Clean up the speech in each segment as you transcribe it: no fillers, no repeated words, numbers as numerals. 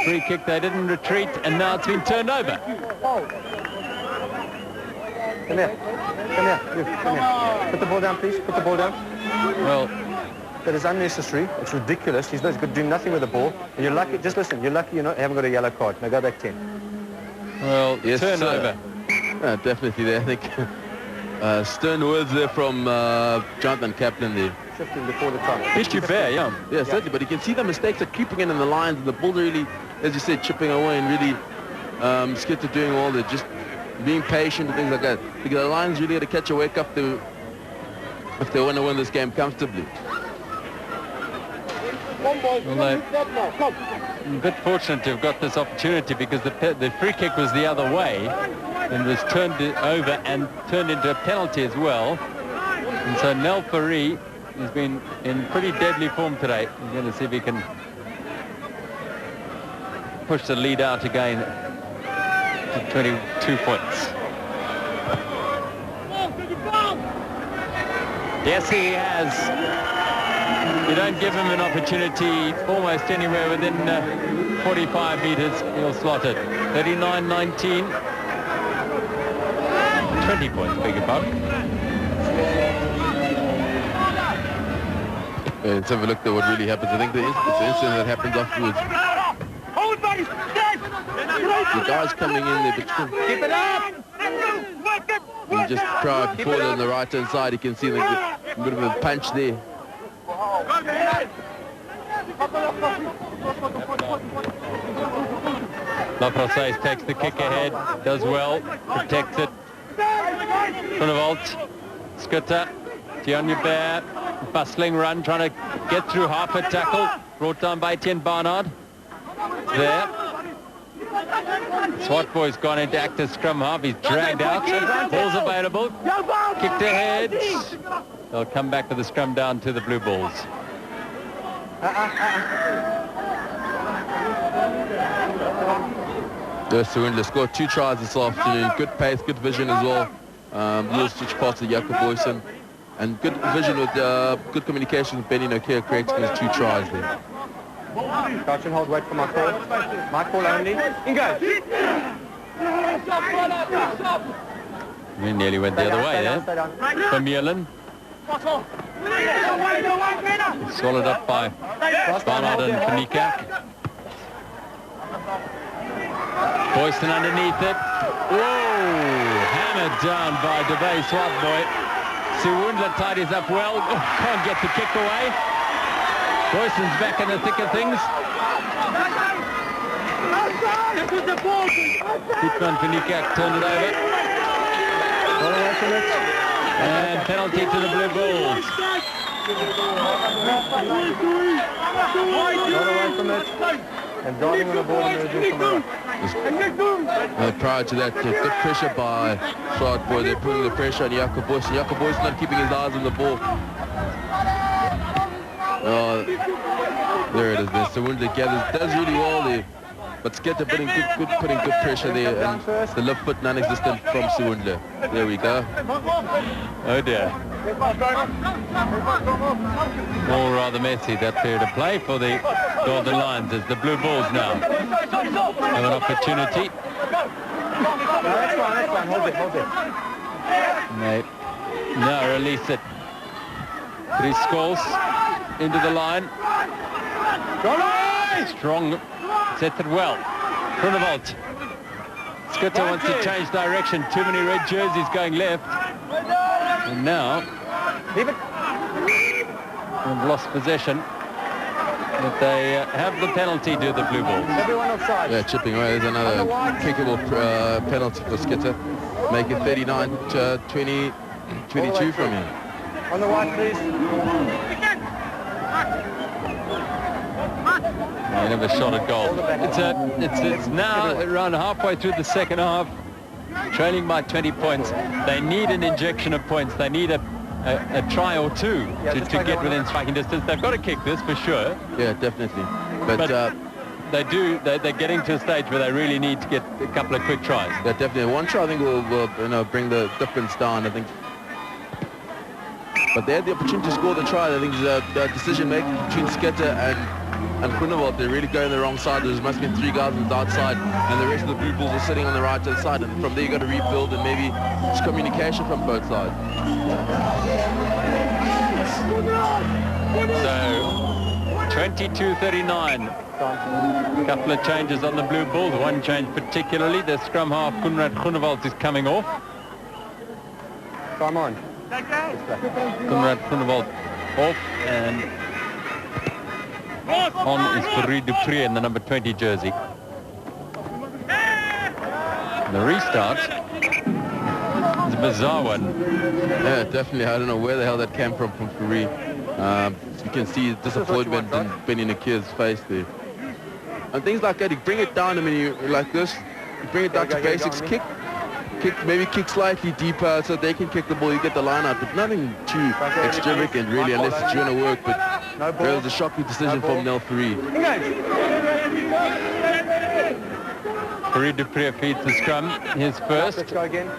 Free kick, they didn't retreat, and now it's been turned over. Come here. Come here. Put the ball down, please. Put the ball down. Well, that is unnecessary. It's ridiculous. He's doing nothing with the ball. And you're lucky. Just listen. You're lucky you haven't got a yellow card. Now go back 10. Well, yes, turnover. Definitely there. I think stern words there from Jonathan Kaplan there. Shifting before the time. Hit you fair, yeah. Yeah, certainly. But you can see the mistakes are creeping in the lines, and the balls are really, as you said, chipping away and really Skitter doing all the just being patient and things like that. Because the Lions really got to catch a wake up if they want to win this game comfortably. Well, they're a bit fortunate to have got this opportunity because the free kick was the other way and was turned over and turned into a penalty as well. And so Jaques Fourie has been in pretty deadly form today. We're going to see if he can push the lead out again to 22 points. Yes, he has. You don't give him an opportunity almost anywhere within 45 meters, he'll slot it. 39-19. 20 points, beg your pardon. Let's have a look at what really happens. I think the incident that happens afterwards. The guys coming in there, but keep it up! You just try before on the right-hand side. You can see a bit of a punch there. Laproces takes the kick ahead, does well, protects it. Groenewald, Skutter, Tianya Bear, bustling run, trying to get through half a tackle, brought down by Etienne Barnard. There. Swat Boy's gone into active scrum half, he's dragged out, ball's available, kicked ahead. They'll come back with the scrum down to the Blue Bulls. Suwindla scored 2 tries this afternoon. Good pace, good vision as well. Little switch past to Jaques Fourie, and good vision with good communication with Benny Nokia, creating his 2 tries there. Crouch and hold, wait for my call. My call only. Ingo! We nearly went the other way there. Vermeulen. Swallowed up by Barnard and Panika. Boyston underneath it. Whoa! Hammered down by DeVay Swartboy. Suwindla tidies up well. Can't get the kick away. Boyston's back in the thick of things. Pietman Panika turned it over. And penalty to the Blue Bulls. And driving on the ball and prior to that, good pressure by Swartboy. They're putting the pressure on Jaques Fourie. Jaques Fourie's not keeping his eyes on the ball. There it is. There. Suwindla gathers, does really well there. But Skitter putting good pressure there, and the left foot non-existent from Suwindla. There we go. Oh dear. All rather messy, that period of play for the Northern Lions as the Blue Bulls now have an opportunity. That's fine. Hold it. Now release it. 3 scores into the line. Strong. Sets it well. Groenewald. Skutter wants to change direction. Too many red jerseys going left. And now they've lost possession. But they have the penalty to the Blue Bulls. Everyone offside. Yeah, chipping away. There's another kickable penalty for Skitter. Make it 39-22 from him. On the white, please. They never shot a goal. It's now around halfway through the second half, trailing by 20 points. They need an injection of points. They need a try or two to get within striking distance. They've got to kick this for sure. Yeah, definitely. But they're getting to a stage where they really need to get a couple of quick tries. Yeah, definitely. One try I think will bring the difference down, I think. But they had the opportunity to score the try. I think it's a decision making between Skitter and and Groenewald, they're really going the wrong side. There must have been 3 guys on the outside, and the rest of the Blue Bulls are sitting on the right hand side. And from there, you got to rebuild, and maybe it's communication from both sides. So 22-39. A couple of changes on the Blue Bulls. One change particularly. The scrum half, Groenewald, is coming off. Come on. Groenewald off, and on is Fourie du Preez in the number 20 jersey. And the restart is a bizarre one. Yeah, definitely. I don't know where the hell that came from Fourie. You can see disappointment in Benny Nakir's face there. And things like that, you bring it down, I mean, you like this, you bring it down to basics, maybe kick slightly deeper so they can kick the ball, you get the line out, but nothing too extravagant really, unless it's going to work. But it was a shocking decision from Nel Fourie. Fourie du Preez feeds the scrum, his first. Let's go again.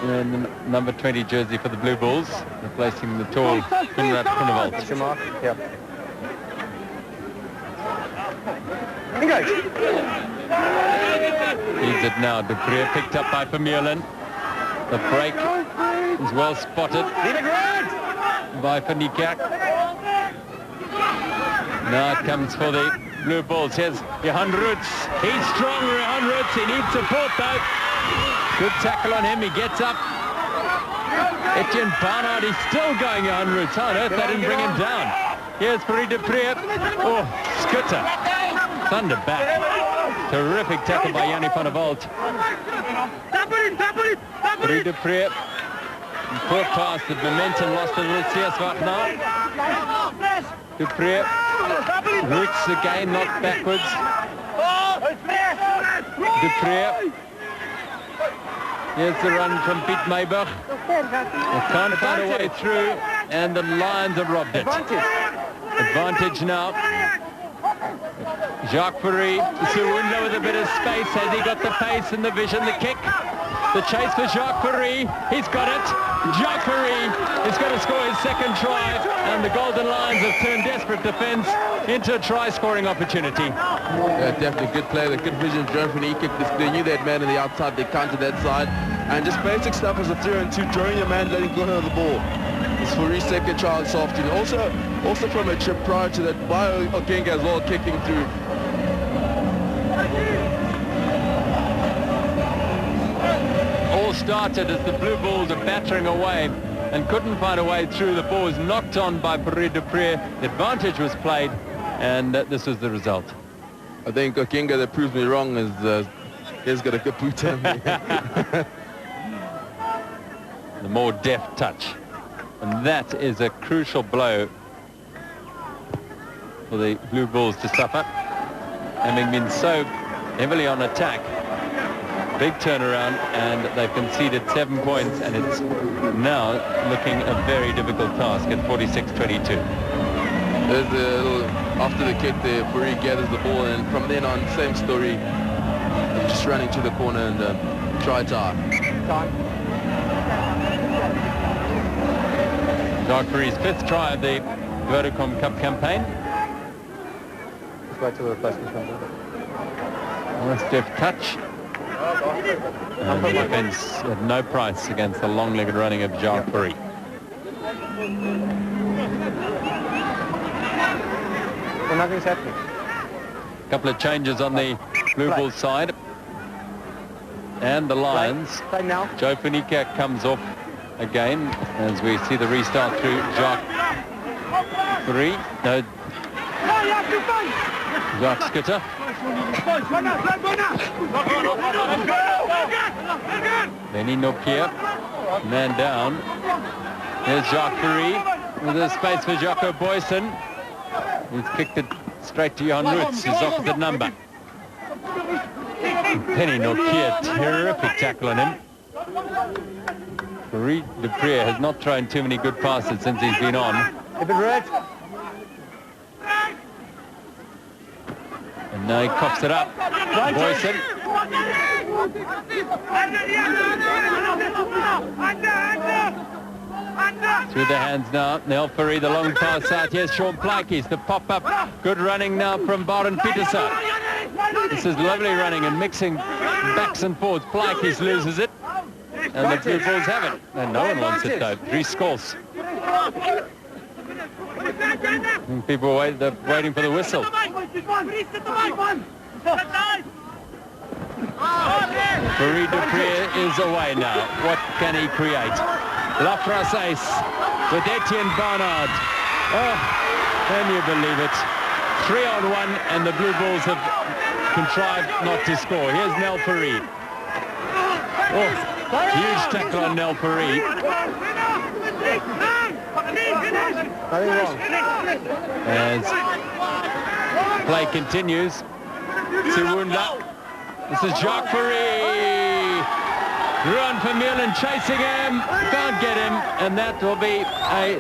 And the number 20 jersey for the Blue Bulls, replacing the tall Groenewald. That's your mark. Yeah. Engage. Feeds it now. Du Preez picked up by Vermeulen. The break is well spotted by Van Niekerk. Now it comes for the Blue Bulls. Here's Johan Roots. He's strong, Johan Roots. He needs support though. Good tackle on him. He gets up. Etienne Barnard, he's still going, Johan Roots. How on earth they didn't bring him down? Here's Fourie du Preez. Oh, Skutter. Thunder back. Terrific tackle by Yanni van der Walt. Fourie du Preez. Poor pass. The momentum lost a little. Seerswag now. Du Preez. Roots again, not backwards. Du Preez. Here's the run from Piet Meiberg. They can't find a way through, and the Lions have robbed it. Advantage now. Jaques Fourie, Suwunda with a bit of space. Has he got the pace and the vision, the kick? The chase for Jaques Fourie. He's got it. Jaques Fourie is going to score his second try, and the Golden Lions have turned desperate defence into a try-scoring opportunity. Yeah, definitely good play. The good vision drone from the kick. They knew they had man on the outside. They countered that side. And just basic stuff as a 3-on-2, drawing your man, letting go of the ball. It's Fourie's second try this afternoon. Also from a chip prior to that by Okenga as well, kicking through. All started as the Blue Bulls are battering away and couldn't find a way through. The ball was knocked on by Fourie du Preez. The advantage was played, and this was the result. I think Okenga, that proves me wrong, he's got a good boot on me. The more deft touch. And that is a crucial blow for the Blue Bulls to suffer. Having been so heavily on attack, big turnaround, and they've conceded 7 points, and it's now looking a very difficult task at 46-22. There's a little, after the kick there, Fourie gathers the ball, and from then on, same story, just running to the corner and try tie. Jaques Fourie's 5th try of the Vodacom Cup campaign. Let's wait till the replacement comes in. Nice deft touch. And the defence at no price against the long-legged running of Jaques Fourie. Well, nothing's happening. A couple of changes on the Blue Bulls side. And the Lions. Play now. Joe Van Niekerk comes off again as we see the restart through Jaques Fourie. No, Jacques Skutter. Benny Nakir, man down. There's Jaques Fourie with a space for Jaco Boyson. He's kicked it straight to Johan Roots, his opposite number. Benny Nakir, terrific tackle on him. Fourie du Preez has not thrown too many good passes since he's been on. Keep it red. And now he coughs it up. Boyson. Through the hands now. Nel Fourie, the long pass out. Here's Sean Plaatjes, the pop-up. Good running now from Baron Peterson. This is lovely running and mixing backs and forwards. Plaatjes loses it. And the Blue Bulls have it. And no one wants it though. Dries Scholz. And people they're waiting for the whistle. Fourie is away now. What can he create? Lafrasse with Etienne Barnard. Oh, can you believe it? 3-on-1 and the Blue Bulls have contrived not to score. Here's Nel Fourie. Oh, huge tackle on Nel Fourie. Nothing wrong. As play continues. Siwunda. This is Jaques Fourie. Ruan Vermeulen chasing him. Can't get him. And that will be a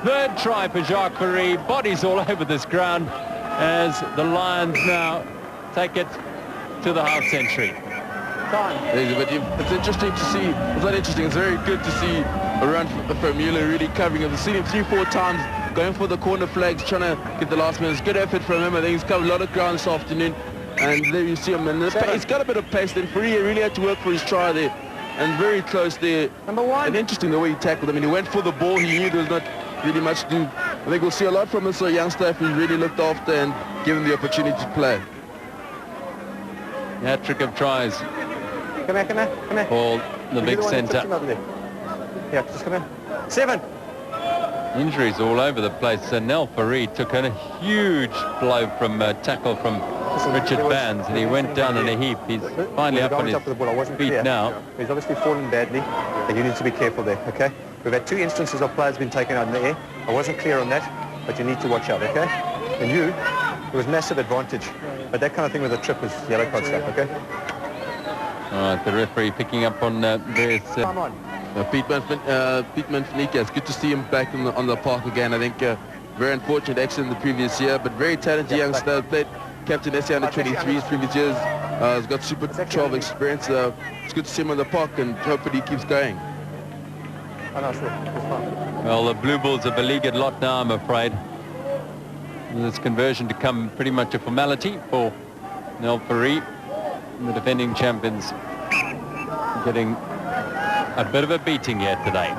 third try for Jaques Fourie. Bodies all over this ground as the Lions now take it to the half century. It's interesting to see. It's not interesting. It's very good to see a run for Vermeulen really covering him. I've seen him 3-4 times going for the corner flags, trying to get the last minute. It's good effort from him. I think he's covered a lot of ground this afternoon. And there you see him. And he's got a bit of pace. Then Fourie really had to work for his try there. And very close there. Number 1. And interesting the way he tackled. I mean, he went for the ball. He knew there was not really much to do. I think we'll see a lot from him. So youngster, if he's really looked after and given the opportunity to play. Hat-trick of tries. Come here. For the big centre. Yeah, just come here. 7. Injuries all over the place. Nel Fourie took a huge blow from tackle from Richard Bands, and he went down in a heap. He's finally up on his feet now. He's obviously fallen badly, and you need to be careful there, okay? We've had 2 instances of players being taken out in the air. I wasn't clear on that, but you need to watch out, okay? And it was massive advantage. But that kind of thing with a trip is yellow card stuff, okay? All right, the referee picking up on various... Come on. Piet Manfinique, it's good to see him back on the park again. I think very unfortunate accident the previous year, but very talented youngster. Played captain SA under 23s previous years. He's got Super 12 experience. It's good to see him on the park, and hopefully he keeps going. Well, the Blue Bulls are a beleaguered lot now, I'm afraid. This conversion to come pretty much a formality for Nel Fourie. The defending champions getting a bit of a beating here today.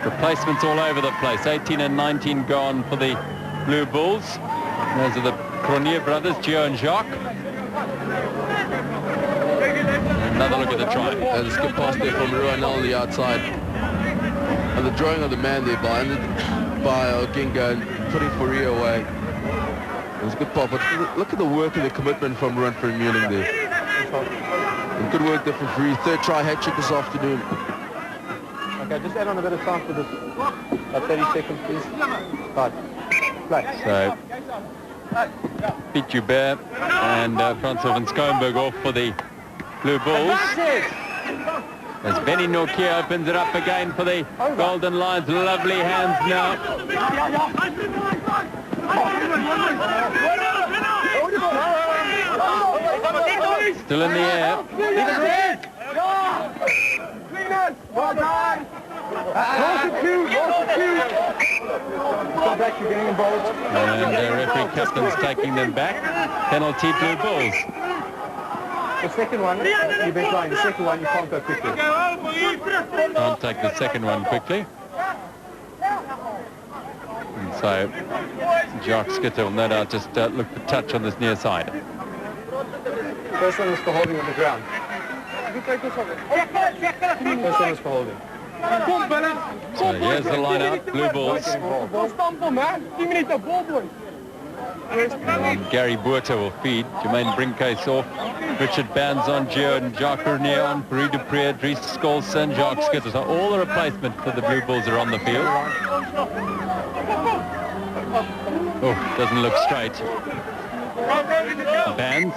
Replacements all over the place. 18 and 19 gone for the Blue Bulls. Those are the Cronje brothers, Gio and Jacques. Another look at the try. There's a skip pass there from Ruan on the outside. And the drawing of the man there by Oginga and putting Fourie away. It was a good pass, but look at the work and the commitment from Ruan Vermeulen there. And good work there from Fourie. Third try, hat-trick this afternoon. Okay, just add on a bit of time for this. About 30 seconds, please. Right. Play. So, Piet Joubert and Francois van Schoenberg off for the Blue Bulls. As Benny Nortje opens it up again for the Golden Lions. Lovely hands now. Still in the air. And referee Customs taking them back. Penalty Blue Bulls. The second one, you've been trying. The second one, you can't go quickly. Can't take the second one quickly. And so, Jacques Skitter will no doubt just look for touch on this near side. First one was for holding on the ground. First one was for holding. So here's the line out, Blue Bulls. And Gary Buerta will feed. Jermaine Brinkhuis off. Richard Bands on, Gio and Jacques Fourie on, Fourie Dupré, Dries Scholz and Jacques Skitter. So all the replacements for the Blue Bulls are on the field. Oh, doesn't look straight. Bands.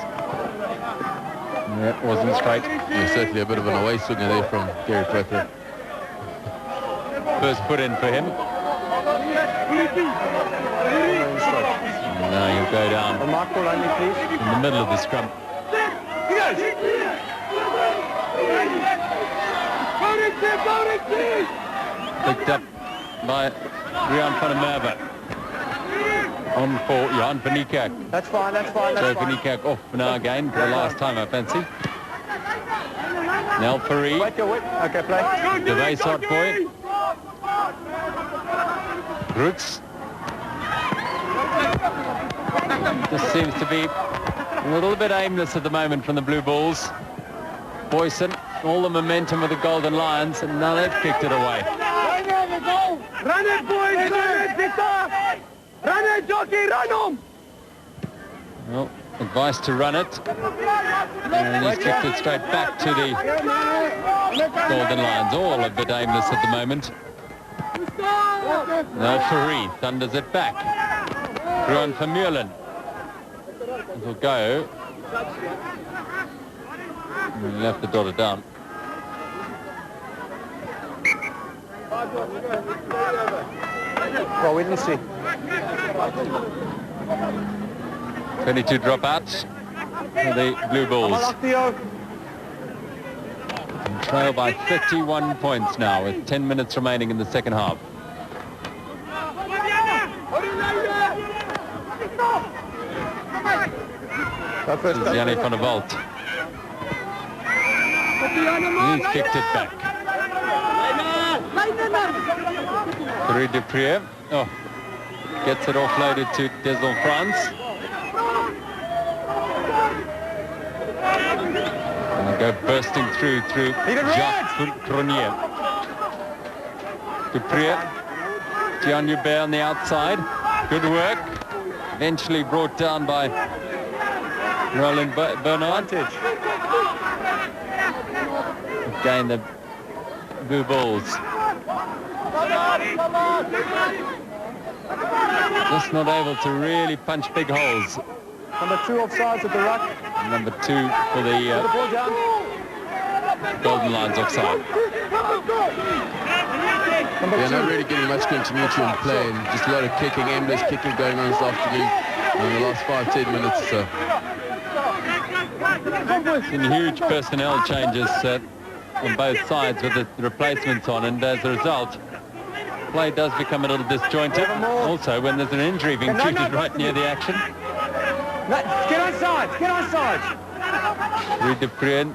That wasn't straight. Yeah, certainly a bit of an away swinger there from Gary Buerta. First put in for him. Now he'll go down in the middle of the scrum. Picked up by Rian van der Merwe. On for Jan van Niekerk. That's fine, that's fine, So that's van fine. Niekerk off now again for the last time, I fancy. Nel Fourie. Wait, okay, play. The race hot boy. Roots. Just seems to be a little bit aimless at the moment from the Blue Bulls. Boyson, all the momentum of the Golden Lions, and now they've kicked it away. Run it, boys! Run it, Victor! Run it, jockey! Run him! Well, advice to run it. And he's kicked it straight back to the Golden Lions. All a bit aimless at the moment. Now Fourie thunders it back. Ruan Vermeulen. It'll go. And he left the dot down. Well, we didn't see. 22 dropouts for the Blue Bulls. Trail by 31 points now with 10 minutes remaining in the second half. This is Jannie van der Walt. He's kicked it back. Three Duprier. Oh, gets it offloaded to Desel France. And they go bursting through Jaques Fourie. Duprier. Gian Hubert on the outside. Good work. Eventually brought down by Roland Bernard. Again, the Blue Bulls. Just not able to really punch big holes. Number 2 offsides at the ruck. Number 2 for the Golden Lions offside. They're not really getting much continuity in play, and just a lot of kicking, aimless kicking going on this afternoon in the last 5-10 minutes or so. In huge personnel changes on both sides with the replacements on, and as a result, play does become a little disjointed. Also, when there's an injury being treated right near the action. Get on sides! Get on sides! Rui Duprier,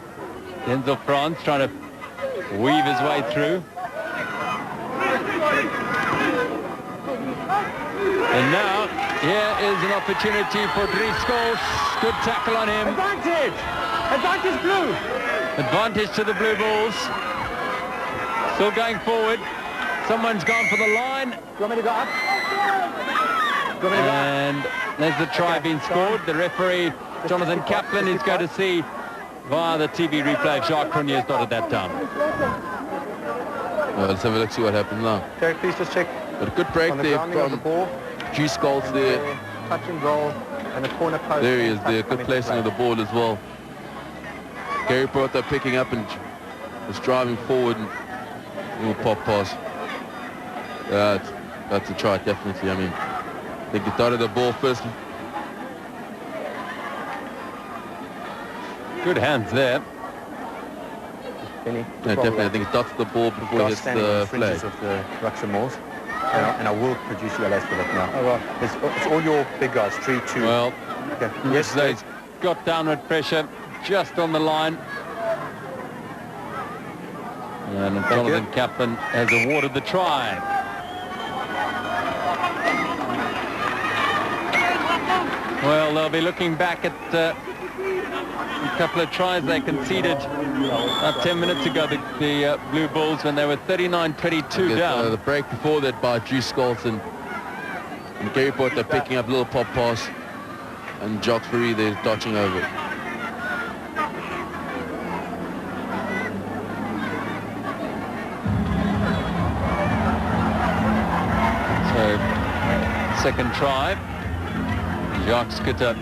Denzel France trying to weave his way through. And now, here is an opportunity for Dries Scholes. Good tackle on him. Advantage! Advantage blue! Advantage to the Blue Bulls. Still going forward. Someone's gone for the line. You want me to go up? And there's the try being scored. The referee, Jonathan Kaplan, is going to see via the TV replay if Jacques Fourie has dotted that down. Well, let's have a look, see what happens now. Derek, please just check. But a good break On the there grounding of the from ball. Jaques Fourie there. Touch and roll, and the corner post. There he is Touch there. coming Good to placing play. of the ball as well. Gary Porter picking up and was driving forward and little pop pass. That's a try, definitely. I mean, I think he started the ball first. Good hands there. Penny, Yeah, definitely. I think he dots the ball before he hits the flag. Of the rucks and malls. And I will produce your LS for that now. Oh, right. It's all your big guys, 3-2. Well, okay. yes, they've got downward pressure just on the line. And Jonathan Kaplan has awarded the try. Well, they'll be looking back at a couple of tries they conceded about 10 minutes ago, the Blue Bulls, when they were 39-22 down. The break before that by Jaques Fourie and Gary Porter picking up a little pop pass, and Jaques Fourie there dodging over it. So, second try. Jacques Schutter.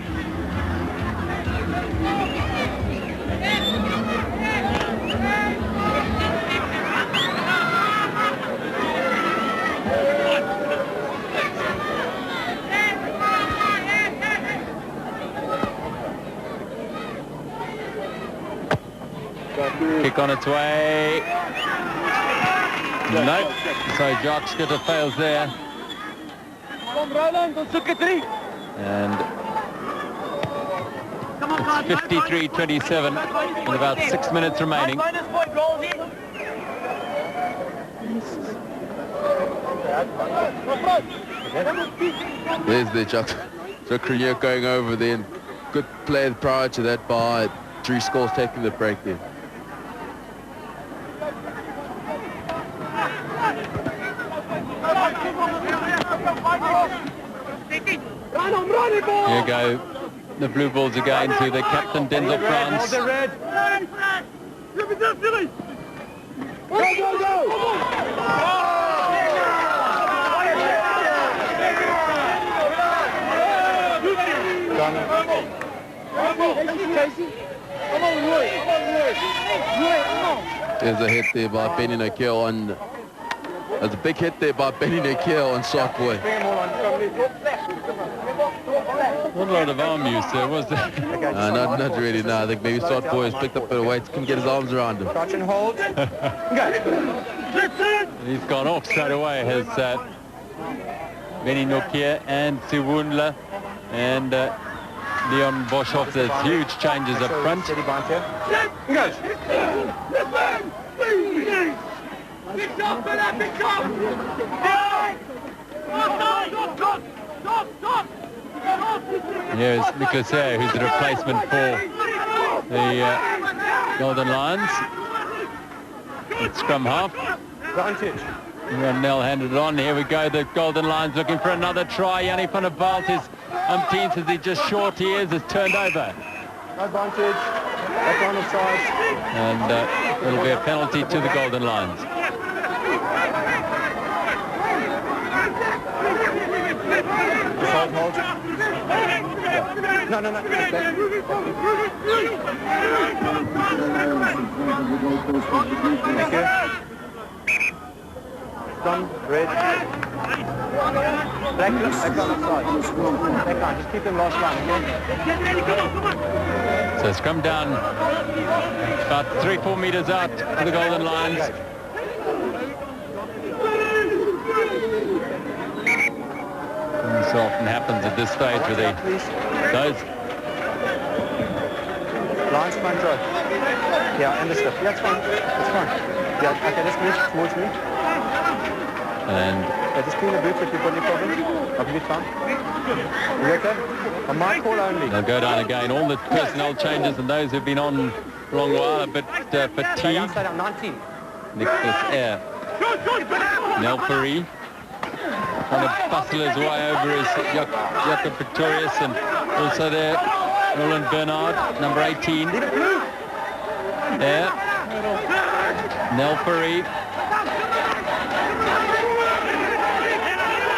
Kick on its way. No, so Jaques Fourie fails there. And it's 53-27 with about 6 minutes remaining. There's the Jaques Fourie going over there, and good play prior to that by Three Scores taking the break there. Here go the Blue Bulls again to the captain, Denzel France. There's a hit there by Benny Nakil, and there's a big hit there by Benny Nakil on Shark Boy. Not a lot of arm use there, was there? Not really, no. I think maybe Shark Boy has picked up a bit of weight, couldn't get his arms around him. Touch and hold. He's gone off straight away, has Benny Nokia and Siwunla and Leon Boshoff. There's huge changes up front. Here's Nicholas Hare, who's the replacement for the Golden Lions. It's scrum half. Vantage. Nell handed it on. Here we go. The Golden Lions looking for another try. Yanni van der Walt is umpteenth as he just short he is turned over. No advantage. Back on the side. And it'll be a penalty to the Golden Lions. Hold. No. Thank you. Scrum, red. Back on the side. Back on, just keep them last line, okay? So scrum down about 3-4 meters out to the Golden Lions. And so often happens at this stage with those. Lines front row. Yeah, and the stuff. Yeah, it's fine. It's fine. Yeah, okay, let's move towards me. And just clean the boots if you've got any problems. I'll give you time. You okay? On my call only. They'll go down again. All the personnel changes and those who've been on a long while, a bit fatigued. Stay down, 19. Nicholas Hare. Nel Fourie trying to bustle his way over his Jacob Pretorius, and also there Roland Bernard, number 18. There. Nel Fourie.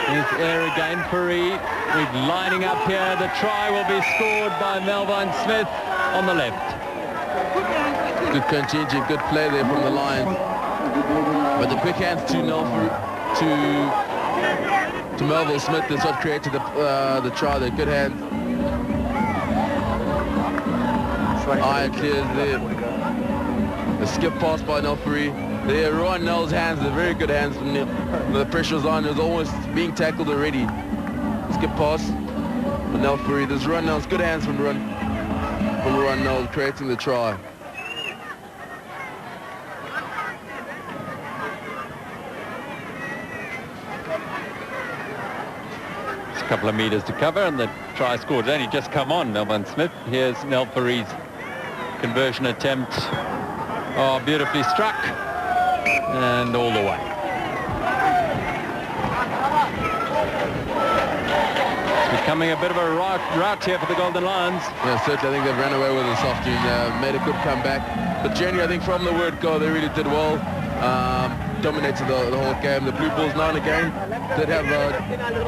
Here's Air again, Fourie. We're lining up here. The try will be scored by Melvine Smith on the left. Good contingent, good play there from the Lions. But the quick hands to Melville Smith is what created the try. The good hands. Eye clears there. The skip pass by Nel Fourie. There, Rowan Nell's hands, they're very good hands from Nell. The pressure's on, it was almost being tackled already. Skip pass from Nel Fourie. There's Rowan Nell's good hands from Rowan Nell creating the try. It's a couple of meters to cover, and the try scored. It's only just come on, Melvin Smith. Here's Nel Fourie's conversion attempt. Oh, beautifully struck. And all the way. It's becoming a bit of a rout here for the Golden Lions. Yeah, certainly. I think they've ran away with this afternoon, made a good comeback. But generally, I think from the word go, they really did well. Dominated the whole game. The Blue Bulls now and again did have a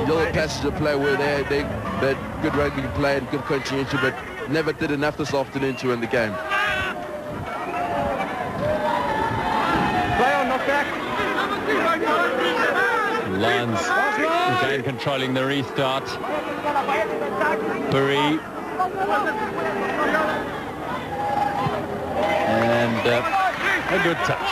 little passage of play where they had good rugby play and good continuity, but never did enough this afternoon to win the game. Lions again controlling the restart. Fourie. And a good touch.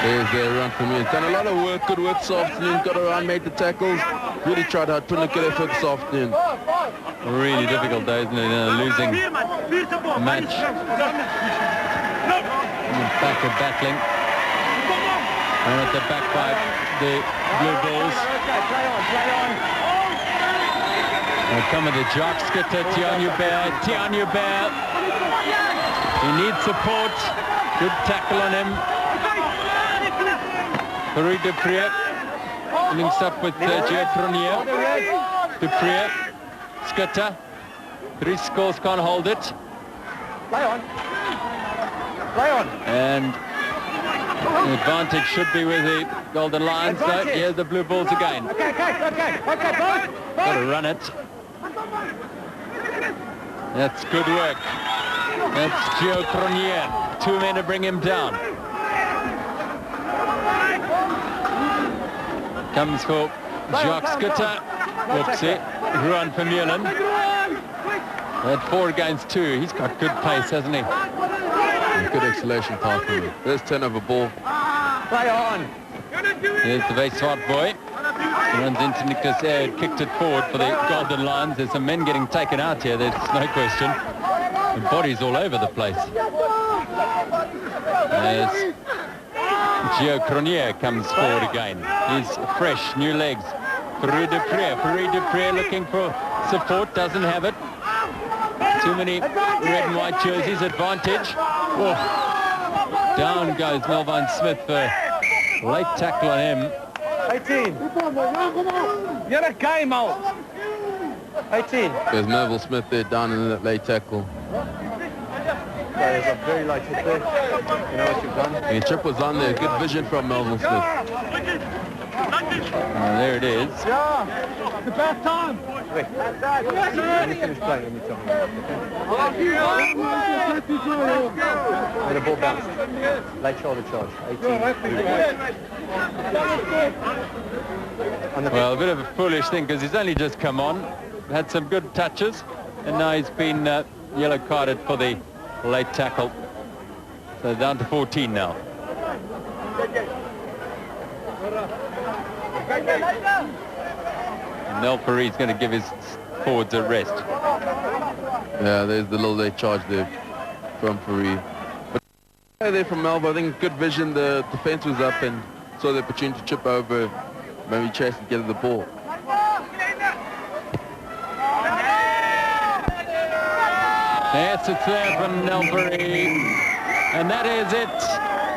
There's the run for me. He's done a lot of work, good work this afternoon. Got around, made the tackles. Really tried hard, put in a good effort this afternoon. Really difficult though, isn't it? Losing match. Back of battling. And at the back by the Blue Bulls. Come with the Jaques Fourie, Tian Hougaard. He needs support. Good tackle on him. Fourie Dupree links up with Jaques Fourie. Dupree, Scutter. 3 scores, can't hold it. Play on. Play on. And the advantage should be with the Golden Lions. So here's the Blue Bulls again. Okay, Got to run it. That's good work. That's Jaques Fourie. 2 men to bring him down. Comes for Jaques Fourie. Oopsie. Ruan Vermeulen. At 4 against 2. He's got good pace, hasn't he? Good acceleration pass for me. There's turnover ball. Play on. Here's the very smart boy. He runs into Nicholas Aird, kicked it forward for the Golden Lions. There's some men getting taken out here, there's no question. The bodies all over the place. As Jaques Fourie comes forward again. He's fresh, new legs. Fourie Dupree looking for support, doesn't have it. Too many red and white jerseys, advantage. Oh. Down goes Melvine Smith for late tackle on him. 18. You're a game out. 18. There's Melville Smith there down in that late tackle. There's a very light hit there. You know what you've done? The chip was on there. Good vision from Melville Smith. There it is. Yeah, it's about time. Wait. When you finish playing, let me tell you. When the ball bounced. Late shoulder charge. 18. Well, a bit of a foolish thing because he's only just come on, had some good touches, and now he's been yellow carded for the late tackle. So down to 14 now. Mel Faurie's going to give his forwards a rest. Yeah, there's the little late charge there from Fourie. But there from Melville, I think good vision. The defense was up and saw the opportunity to chip over, maybe chase and get the ball. Yes, it's there from Mel Fourie. And that is it.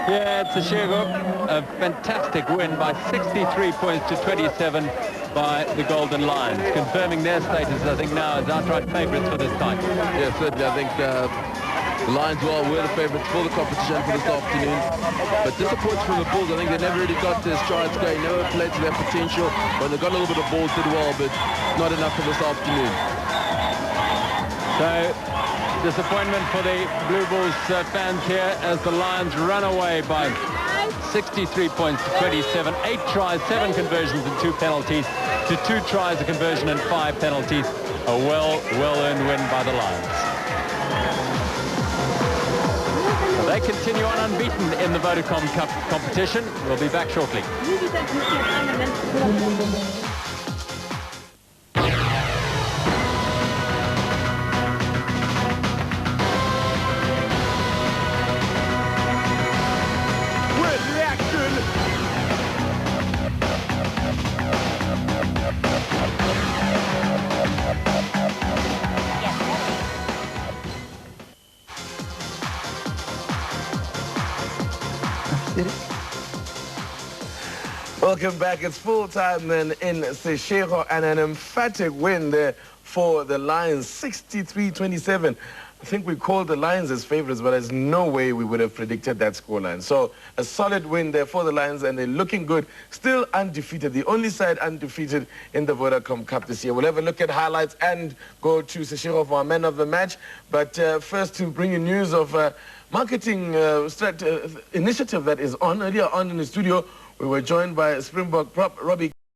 Yeah, it's a Shego. A fantastic win by 63 points to 27 by the Golden Lions, confirming their status, I think, now as outright favourites for this title. Yeah, certainly. I think the Lions were the favourites for the competition for this afternoon. But disappoints from the Bulls. I think they never really got their strides going, never played to their potential. When they got a little bit of balls, did well, but not enough for this afternoon. So, disappointment for the Blue Bulls fans here as the Lions run away by 63 points to 27. 8 tries, 7 conversions and 2 penalties to 2 tries, a conversion and 5 penalties. A well-earned win by the Lions. So they continue on unbeaten in the Vodacom Cup competition. We'll be back shortly. Welcome back. It's full time then in Seshego and an emphatic win there for the Lions, 63-27. I think we called the Lions as favorites, but there's no way we would have predicted that scoreline. So a solid win there for the Lions, and they're looking good, still undefeated, the only side undefeated in the Vodacom Cup this year. We'll have a look at highlights and go to Seshego for our man of the match. But first, to bring you news of marketing initiative that is on. Earlier on in the studio, we were joined by Springbok prop Robbie